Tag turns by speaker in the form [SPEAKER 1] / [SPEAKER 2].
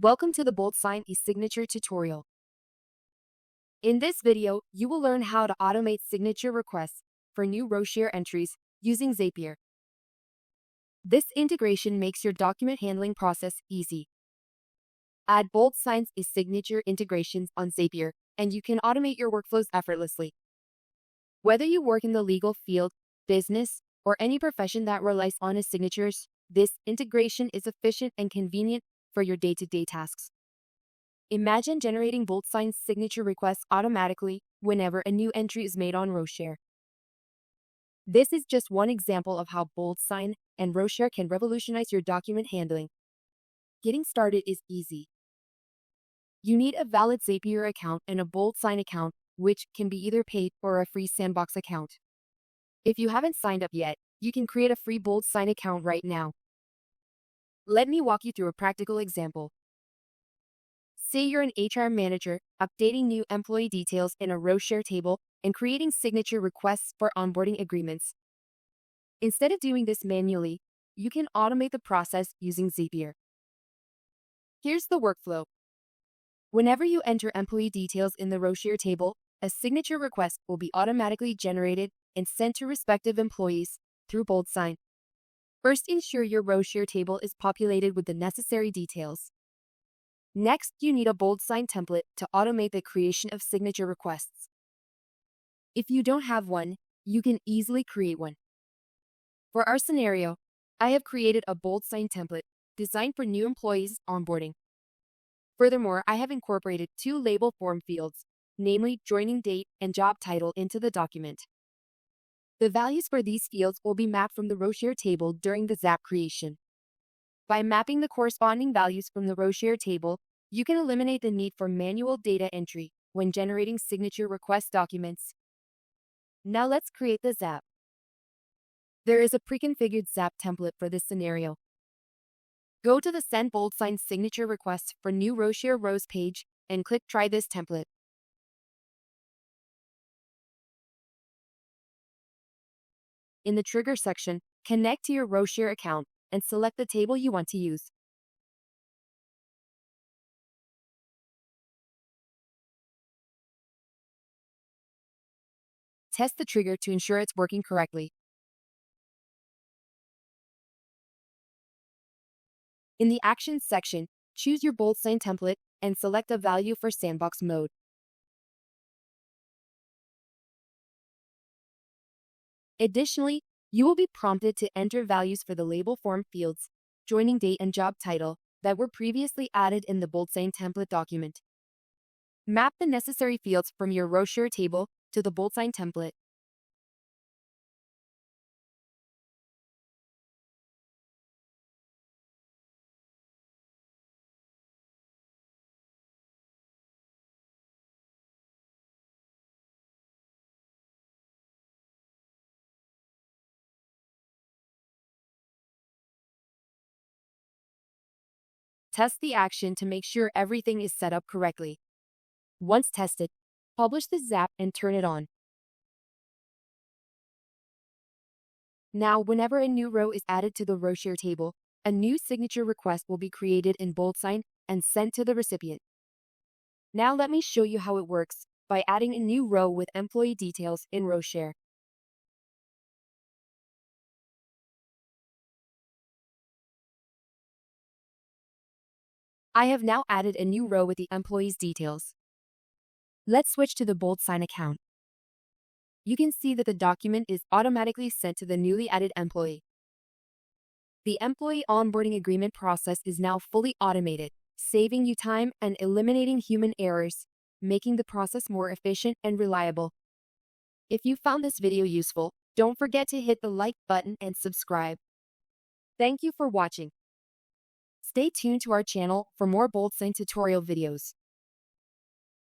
[SPEAKER 1] Welcome to the BoldSign eSignature tutorial. In this video, you will learn how to automate signature requests for new RowShare entries using Zapier. This integration makes your document handling process easy. Add BoldSign's eSignature integrations on Zapier, and you can automate your workflows effortlessly. Whether you work in the legal field, business, or any profession that relies on eSignatures, this integration is efficient and convenient for your day-to-day tasks. Imagine generating BoldSign's signature requests automatically whenever a new entry is made on RowShare. This is just one example of how BoldSign and RowShare can revolutionize your document handling. Getting started is easy. You need a valid Zapier account and a BoldSign account, which can be either paid or a free sandbox account. If you haven't signed up yet, you can create a free BoldSign account right now. Let me walk you through a practical example. Say you're an HR manager, updating new employee details in a RowShare table and creating signature requests for onboarding agreements. Instead of doing this manually, you can automate the process using Zapier. Here's the workflow. Whenever you enter employee details in the RowShare table, a signature request will be automatically generated and sent to respective employees through BoldSign. First, ensure your RowShare table is populated with the necessary details. Next, you need a BoldSign template to automate the creation of signature requests. If you don't have one, you can easily create one. For our scenario, I have created a BoldSign template designed for new employees onboarding. Furthermore, I have incorporated two label form fields, namely joining date and job title, into the document. The values for these fields will be mapped from the RowShare table during the Zap creation. By mapping the corresponding values from the RowShare table, you can eliminate the need for manual data entry when generating signature request documents. Now let's create the Zap. There is a pre-configured Zap template for this scenario. Go to the Send BoldSign Signature Request for New RowShare Rows page and click Try this template. In the Trigger section, connect to your RowShare account and select the table you want to use. Test the trigger to ensure it's working correctly. In the Actions section, choose your BoldSign template and select a value for sandbox mode. Additionally, you will be prompted to enter values for the label form fields, joining date and job title, that were previously added in the BoldSign template document. Map the necessary fields from your RowShare table to the BoldSign template. Test the action to make sure everything is set up correctly. Once tested, publish the Zap and turn it on. Now, whenever a new row is added to the RowShare table, a new signature request will be created in BoldSign and sent to the recipient. Now let me show you how it works by adding a new row with employee details in RowShare. I have now added a new row with the employee's details. Let's switch to the BoldSign account. You can see that the document is automatically sent to the newly added employee. The employee onboarding agreement process is now fully automated, saving you time and eliminating human errors, making the process more efficient and reliable. If you found this video useful, don't forget to hit the like button and subscribe. Thank you for watching. Stay tuned to our channel for more BoldSign tutorial videos.